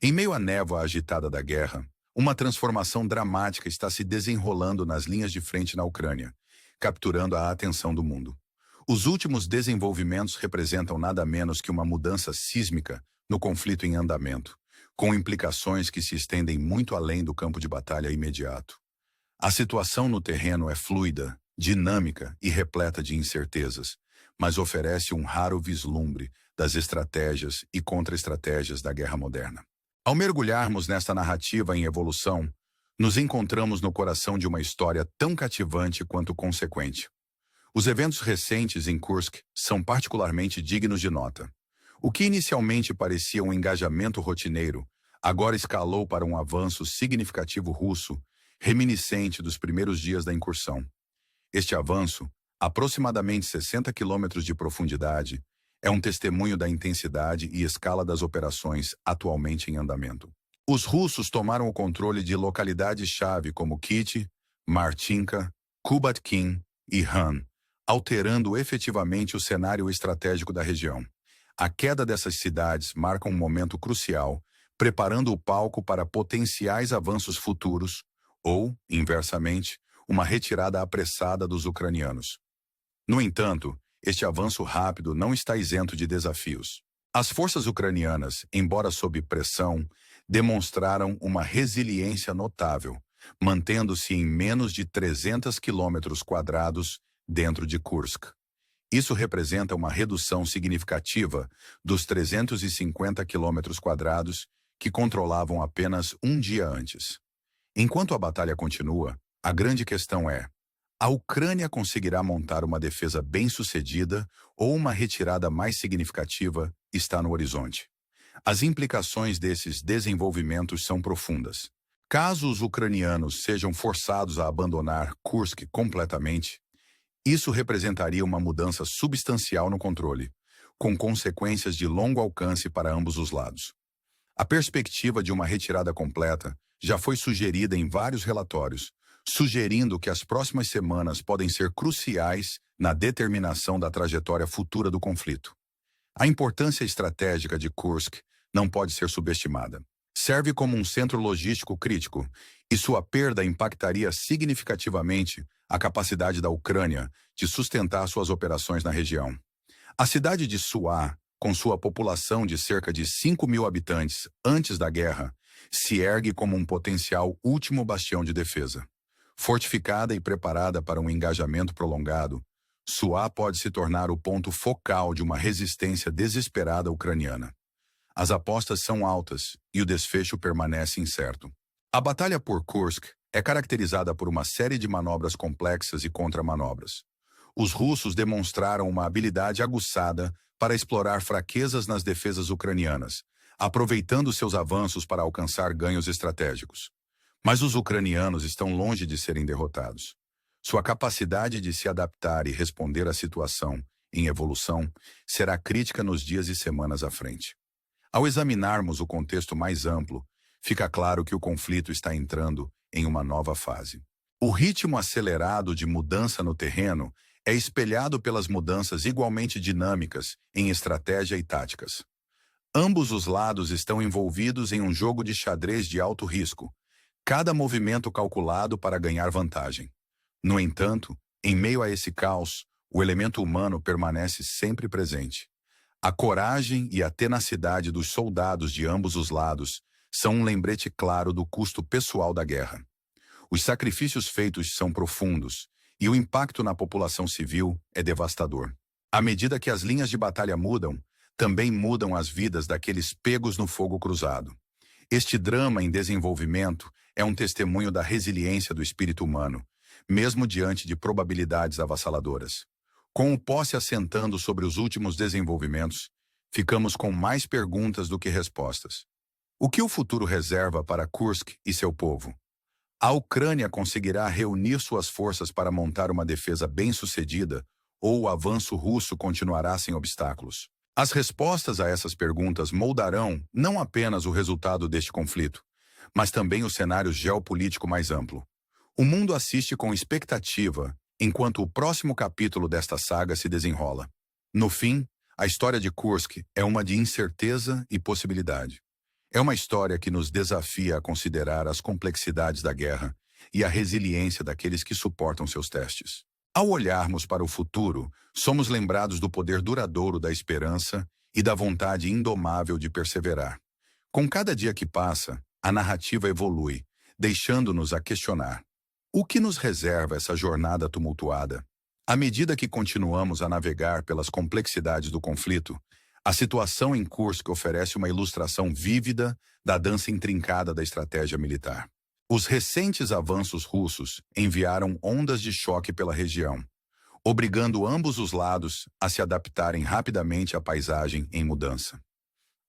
Em meio à névoa agitada da guerra, uma transformação dramática está se desenrolando nas linhas de frente na Ucrânia, capturando a atenção do mundo. Os últimos desenvolvimentos representam nada menos que uma mudança sísmica no conflito em andamento, com implicações que se estendem muito além do campo de batalha imediato. A situação no terreno é fluida, dinâmica e repleta de incertezas, mas oferece um raro vislumbre das estratégias e contra-estratégias da guerra moderna. Ao mergulharmos nesta narrativa em evolução, nos encontramos no coração de uma história tão cativante quanto consequente. Os eventos recentes em Kursk são particularmente dignos de nota. O que inicialmente parecia um engajamento rotineiro, agora escalou para um avanço significativo russo, reminiscente dos primeiros dias da incursão. Este avanço, aproximadamente 60 quilômetros de profundidade, é um testemunho da intensidade e escala das operações atualmente em andamento. Os russos tomaram o controle de localidades-chave como Kity, Martinka, Kubatkin e Han, alterando efetivamente o cenário estratégico da região. A queda dessas cidades marca um momento crucial, preparando o palco para potenciais avanços futuros ou, inversamente, uma retirada apressada dos ucranianos. No entanto, este avanço rápido não está isento de desafios. As forças ucranianas, embora sob pressão, demonstraram uma resiliência notável, mantendo-se em menos de 300 quilômetros quadrados dentro de Kursk. Isso representa uma redução significativa dos 350 quilômetros quadrados que controlavam apenas um dia antes. Enquanto a batalha continua, a grande questão é: a Ucrânia conseguirá montar uma defesa bem-sucedida ou uma retirada mais significativa está no horizonte? As implicações desses desenvolvimentos são profundas. Caso os ucranianos sejam forçados a abandonar Kursk completamente, isso representaria uma mudança substancial no controle, com consequências de longo alcance para ambos os lados. A perspectiva de uma retirada completa já foi sugerida em vários relatórios, sugerindo que as próximas semanas podem ser cruciais na determinação da trajetória futura do conflito. A importância estratégica de Kursk não pode ser subestimada. Serve como um centro logístico crítico, e sua perda impactaria significativamente a capacidade da Ucrânia de sustentar suas operações na região. A cidade de Suá, com sua população de cerca de 5.000 habitantes antes da guerra, se ergue como um potencial último bastião de defesa. Fortificada e preparada para um engajamento prolongado, Suá pode se tornar o ponto focal de uma resistência desesperada ucraniana. As apostas são altas e o desfecho permanece incerto. A batalha por Kursk é caracterizada por uma série de manobras complexas e contramanobras. Os russos demonstraram uma habilidade aguçada para explorar fraquezas nas defesas ucranianas, aproveitando seus avanços para alcançar ganhos estratégicos. Mas os ucranianos estão longe de serem derrotados. Sua capacidade de se adaptar e responder à situação em evolução será crítica nos dias e semanas à frente. Ao examinarmos o contexto mais amplo, fica claro que o conflito está entrando em uma nova fase. O ritmo acelerado de mudança no terreno é espelhado pelas mudanças igualmente dinâmicas em estratégia e táticas. Ambos os lados estão envolvidos em um jogo de xadrez de alto risco, cada movimento calculado para ganhar vantagem. No entanto, em meio a esse caos, o elemento humano permanece sempre presente. A coragem e a tenacidade dos soldados de ambos os lados são um lembrete claro do custo pessoal da guerra. Os sacrifícios feitos são profundos, e o impacto na população civil é devastador. À medida que as linhas de batalha mudam, também mudam as vidas daqueles pegos no fogo cruzado. Este drama em desenvolvimento é um testemunho da resiliência do espírito humano, mesmo diante de probabilidades avassaladoras. Com o posse assentando sobre os últimos desenvolvimentos, ficamos com mais perguntas do que respostas. O que o futuro reserva para Kursk e seu povo? A Ucrânia conseguirá reunir suas forças para montar uma defesa bem-sucedida, ou o avanço russo continuará sem obstáculos? As respostas a essas perguntas moldarão não apenas o resultado deste conflito, mas também o cenário geopolítico mais amplo. O mundo assiste com expectativa enquanto o próximo capítulo desta saga se desenrola. No fim, a história de Kursk é uma de incerteza e possibilidade. É uma história que nos desafia a considerar as complexidades da guerra e a resiliência daqueles que suportam seus testes. Ao olharmos para o futuro, somos lembrados do poder duradouro da esperança e da vontade indomável de perseverar. Com cada dia que passa, a narrativa evolui, deixando-nos a questionar: o que nos reserva essa jornada tumultuada? À medida que continuamos a navegar pelas complexidades do conflito, a situação em Kursk oferece uma ilustração vívida da dança intrincada da estratégia militar. Os recentes avanços russos enviaram ondas de choque pela região, obrigando ambos os lados a se adaptarem rapidamente à paisagem em mudança.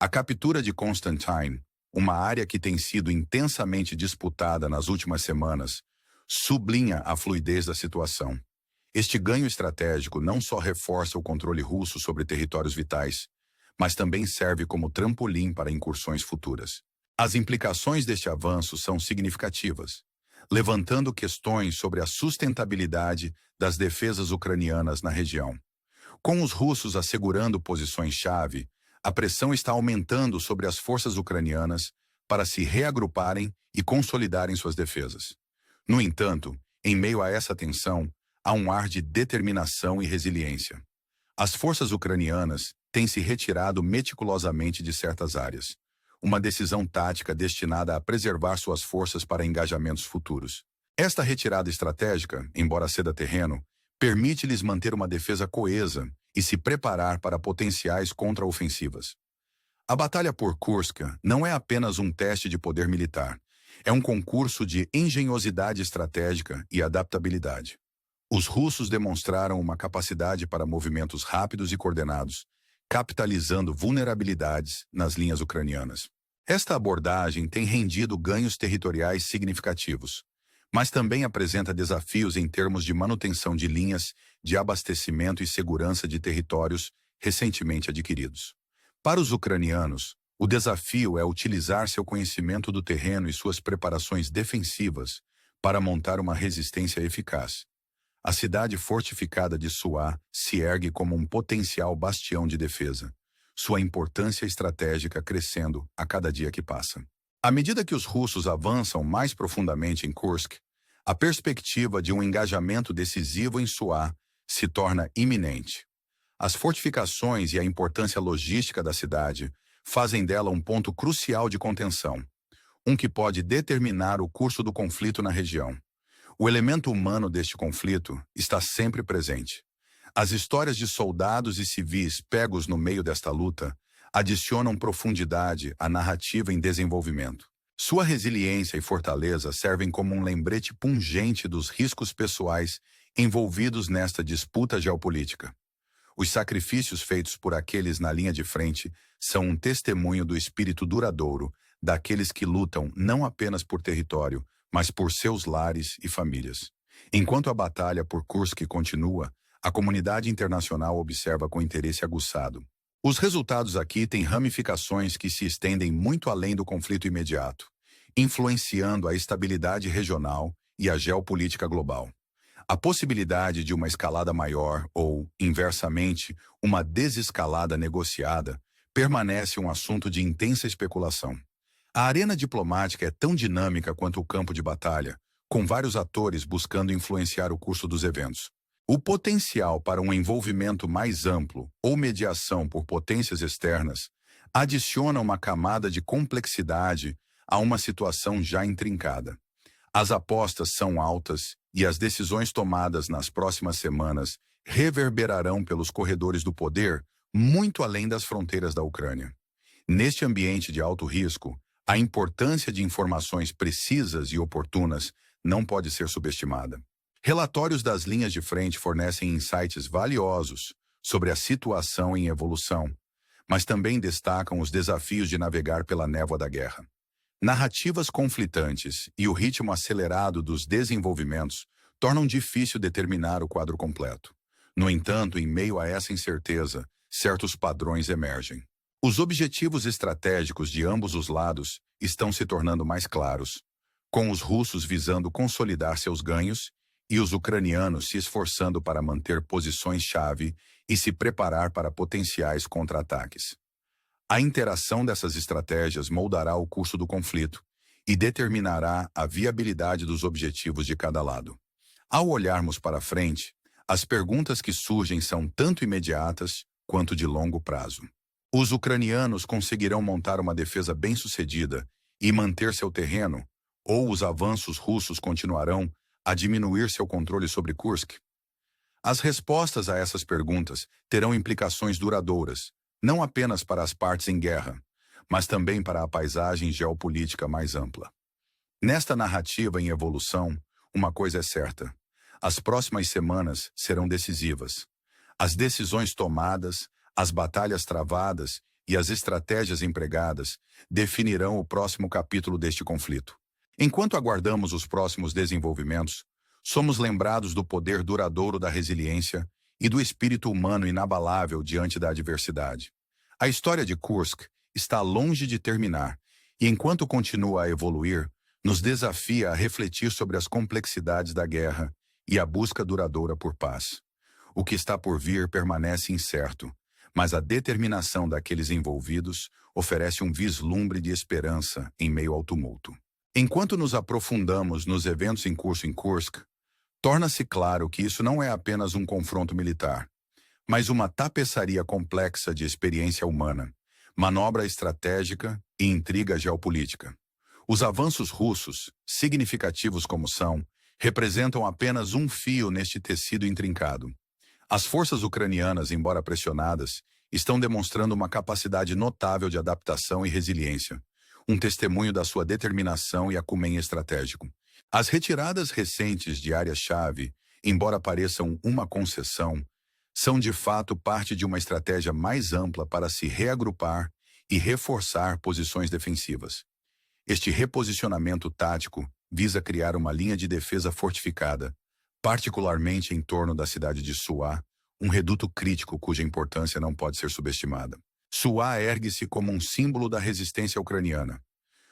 A captura de Constantine, uma área que tem sido intensamente disputada nas últimas semanas, sublinha a fluidez da situação. Este ganho estratégico não só reforça o controle russo sobre territórios vitais, mas também serve como trampolim para incursões futuras. As implicações deste avanço são significativas, levantando questões sobre a sustentabilidade das defesas ucranianas na região. Com os russos assegurando posições-chave, a pressão está aumentando sobre as forças ucranianas para se reagruparem e consolidarem suas defesas. No entanto, em meio a essa tensão, há um ar de determinação e resiliência. As forças ucranianas têm se retirado meticulosamente de certas áreas, uma decisão tática destinada a preservar suas forças para engajamentos futuros. Esta retirada estratégica, embora ceda terreno, permite-lhes manter uma defesa coesa e se preparar para potenciais contraofensivas. A batalha por Kursk não é apenas um teste de poder militar, é um concurso de engenhosidade estratégica e adaptabilidade. Os russos demonstraram uma capacidade para movimentos rápidos e coordenados, capitalizando vulnerabilidades nas linhas ucranianas. Esta abordagem tem rendido ganhos territoriais significativos, mas também apresenta desafios em termos de manutenção de linhas de abastecimento e segurança de territórios recentemente adquiridos. Para os ucranianos, o desafio é utilizar seu conhecimento do terreno e suas preparações defensivas para montar uma resistência eficaz. A cidade fortificada de Suá se ergue como um potencial bastião de defesa, sua importância estratégica crescendo a cada dia que passa. À medida que os russos avançam mais profundamente em Kursk, a perspectiva de um engajamento decisivo em Suá se torna iminente. As fortificações e a importância logística da cidade fazem dela um ponto crucial de contenção, um que pode determinar o curso do conflito na região. O elemento humano deste conflito está sempre presente. As histórias de soldados e civis pegos no meio desta luta adicionam profundidade à narrativa em desenvolvimento. Sua resiliência e fortaleza servem como um lembrete pungente dos riscos pessoais envolvidos nesta disputa geopolítica. Os sacrifícios feitos por aqueles na linha de frente são um testemunho do espírito duradouro daqueles que lutam não apenas por território, mas por seus lares e famílias. Enquanto a batalha por Kursk continua, a comunidade internacional observa com interesse aguçado. Os resultados aqui têm ramificações que se estendem muito além do conflito imediato, influenciando a estabilidade regional e a geopolítica global. A possibilidade de uma escalada maior ou, inversamente, uma desescalada negociada permanece um assunto de intensa especulação. A arena diplomática é tão dinâmica quanto o campo de batalha, com vários atores buscando influenciar o curso dos eventos. O potencial para um envolvimento mais amplo ou mediação por potências externas adiciona uma camada de complexidade a uma situação já intrincada. As apostas são altas e as decisões tomadas nas próximas semanas reverberarão pelos corredores do poder muito além das fronteiras da Ucrânia. Neste ambiente de alto risco, a importância de informações precisas e oportunas não pode ser subestimada. Relatórios das linhas de frente fornecem insights valiosos sobre a situação em evolução, mas também destacam os desafios de navegar pela névoa da guerra. Narrativas conflitantes e o ritmo acelerado dos desenvolvimentos tornam difícil determinar o quadro completo. No entanto, em meio a essa incerteza, certos padrões emergem. Os objetivos estratégicos de ambos os lados estão se tornando mais claros, com os russos visando consolidar seus ganhos e os ucranianos se esforçando para manter posições-chave e se preparar para potenciais contra-ataques. A interação dessas estratégias moldará o curso do conflito e determinará a viabilidade dos objetivos de cada lado. Ao olharmos para frente, as perguntas que surgem são tanto imediatas quanto de longo prazo. Os ucranianos conseguirão montar uma defesa bem-sucedida e manter seu terreno, ou os avanços russos continuarão a diminuir seu controle sobre Kursk? As respostas a essas perguntas terão implicações duradouras, não apenas para as partes em guerra, mas também para a paisagem geopolítica mais ampla. Nesta narrativa em evolução, uma coisa é certa: as próximas semanas serão decisivas. As decisões tomadas, as batalhas travadas e as estratégias empregadas definirão o próximo capítulo deste conflito. Enquanto aguardamos os próximos desenvolvimentos, somos lembrados do poder duradouro da resiliência e do espírito humano inabalável diante da adversidade. A história de Kursk está longe de terminar e, enquanto continua a evoluir, nos desafia a refletir sobre as complexidades da guerra e a busca duradoura por paz. O que está por vir permanece incerto, mas a determinação daqueles envolvidos oferece um vislumbre de esperança em meio ao tumulto. Enquanto nos aprofundamos nos eventos em curso em Kursk, torna-se claro que isso não é apenas um confronto militar, mas uma tapeçaria complexa de experiência humana, manobra estratégica e intriga geopolítica. Os avanços russos, significativos como são, representam apenas um fio neste tecido intrincado. As forças ucranianas, embora pressionadas, estão demonstrando uma capacidade notável de adaptação e resiliência, um testemunho da sua determinação e acúmen estratégico. As retiradas recentes de áreas-chave, embora pareçam uma concessão, são de fato parte de uma estratégia mais ampla para se reagrupar e reforçar posições defensivas. Este reposicionamento tático visa criar uma linha de defesa fortificada, particularmente em torno da cidade de Suá, um reduto crítico cuja importância não pode ser subestimada. Suá ergue-se como um símbolo da resistência ucraniana.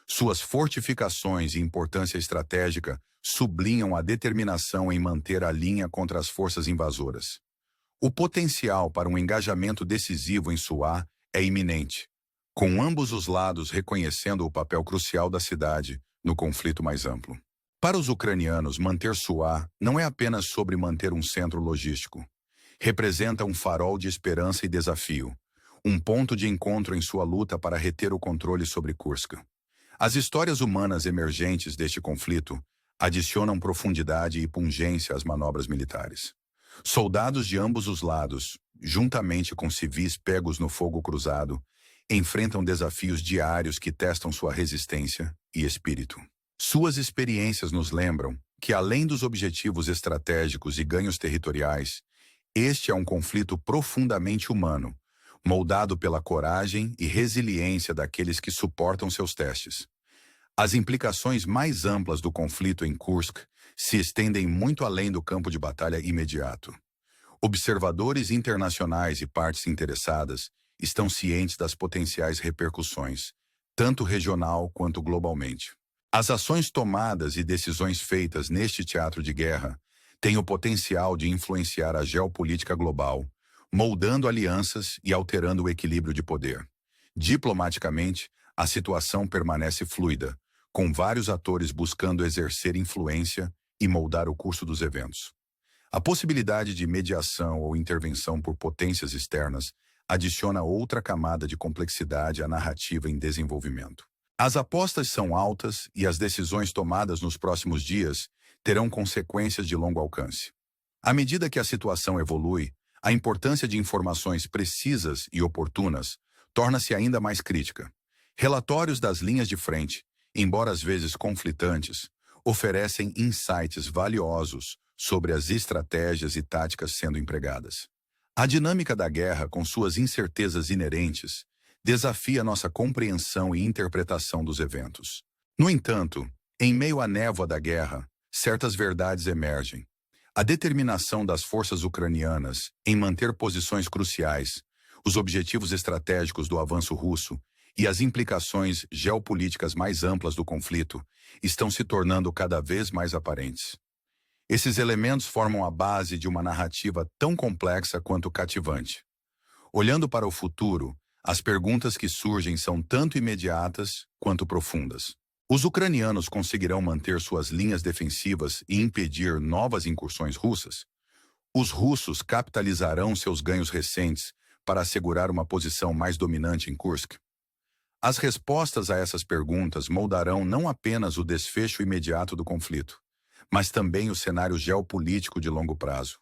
Suas fortificações e importância estratégica sublinham a determinação em manter a linha contra as forças invasoras. O potencial para um engajamento decisivo em Suá é iminente, com ambos os lados reconhecendo o papel crucial da cidade no conflito mais amplo. Para os ucranianos, manter Suá não é apenas sobre manter um centro logístico. Representa um farol de esperança e desafio, um ponto de encontro em sua luta para reter o controle sobre Kursk. As histórias humanas emergentes deste conflito adicionam profundidade e pungência às manobras militares. Soldados de ambos os lados, juntamente com civis pegos no fogo cruzado, enfrentam desafios diários que testam sua resistência e espírito. Suas experiências nos lembram que, além dos objetivos estratégicos e ganhos territoriais, este é um conflito profundamente humano, moldado pela coragem e resiliência daqueles que suportam seus testes. As implicações mais amplas do conflito em Kursk se estendem muito além do campo de batalha imediato. Observadores internacionais e partes interessadas estão cientes das potenciais repercussões, tanto regional quanto globalmente. As ações tomadas e decisões feitas neste teatro de guerra têm o potencial de influenciar a geopolítica global, moldando alianças e alterando o equilíbrio de poder. Diplomaticamente, a situação permanece fluida, com vários atores buscando exercer influência e moldar o curso dos eventos. A possibilidade de mediação ou intervenção por potências externas adiciona outra camada de complexidade à narrativa em desenvolvimento. As apostas são altas e as decisões tomadas nos próximos dias terão consequências de longo alcance. À medida que a situação evolui, a importância de informações precisas e oportunas torna-se ainda mais crítica. Relatórios das linhas de frente, embora às vezes conflitantes, oferecem insights valiosos sobre as estratégias e táticas sendo empregadas. A dinâmica da guerra, com suas incertezas inerentes, desafia nossa compreensão e interpretação dos eventos. No entanto, em meio à névoa da guerra, certas verdades emergem. A determinação das forças ucranianas em manter posições cruciais, os objetivos estratégicos do avanço russo e as implicações geopolíticas mais amplas do conflito estão se tornando cada vez mais aparentes. Esses elementos formam a base de uma narrativa tão complexa quanto cativante. Olhando para o futuro, As perguntas que surgem são tanto imediatas quanto profundas. Os ucranianos conseguirão manter suas linhas defensivas e impedir novas incursões russas? Os russos capitalizarão seus ganhos recentes para assegurar uma posição mais dominante em Kursk? As respostas a essas perguntas moldarão não apenas o desfecho imediato do conflito, mas também o cenário geopolítico de longo prazo.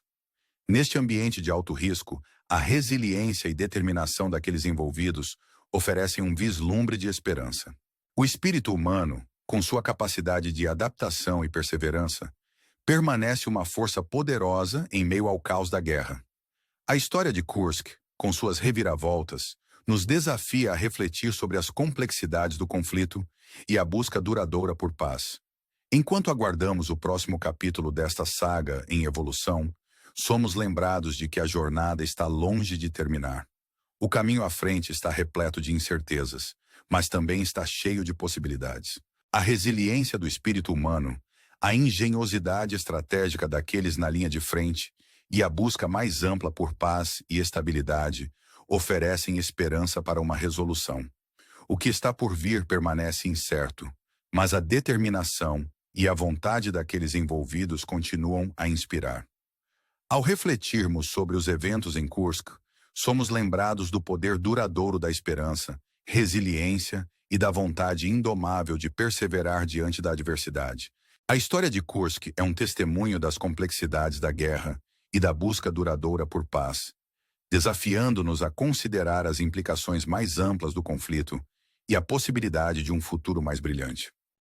Neste ambiente de alto risco, a resiliência e determinação daqueles envolvidos oferecem um vislumbre de esperança. O espírito humano, com sua capacidade de adaptação e perseverança, permanece uma força poderosa em meio ao caos da guerra. A história de Kursk, com suas reviravoltas, nos desafia a refletir sobre as complexidades do conflito e a busca duradoura por paz. Enquanto aguardamos o próximo capítulo desta saga em evolução, somos lembrados de que a jornada está longe de terminar. O caminho à frente está repleto de incertezas, mas também está cheio de possibilidades. A resiliência do espírito humano, a engenhosidade estratégica daqueles na linha de frente e a busca mais ampla por paz e estabilidade oferecem esperança para uma resolução. O que está por vir permanece incerto, mas a determinação e a vontade daqueles envolvidos continuam a inspirar. Ao refletirmos sobre os eventos em Kursk, somos lembrados do poder duradouro da esperança, resiliência e da vontade indomável de perseverar diante da adversidade. A história de Kursk é um testemunho das complexidades da guerra e da busca duradoura por paz, desafiando-nos a considerar as implicações mais amplas do conflito e a possibilidade de um futuro mais brilhante.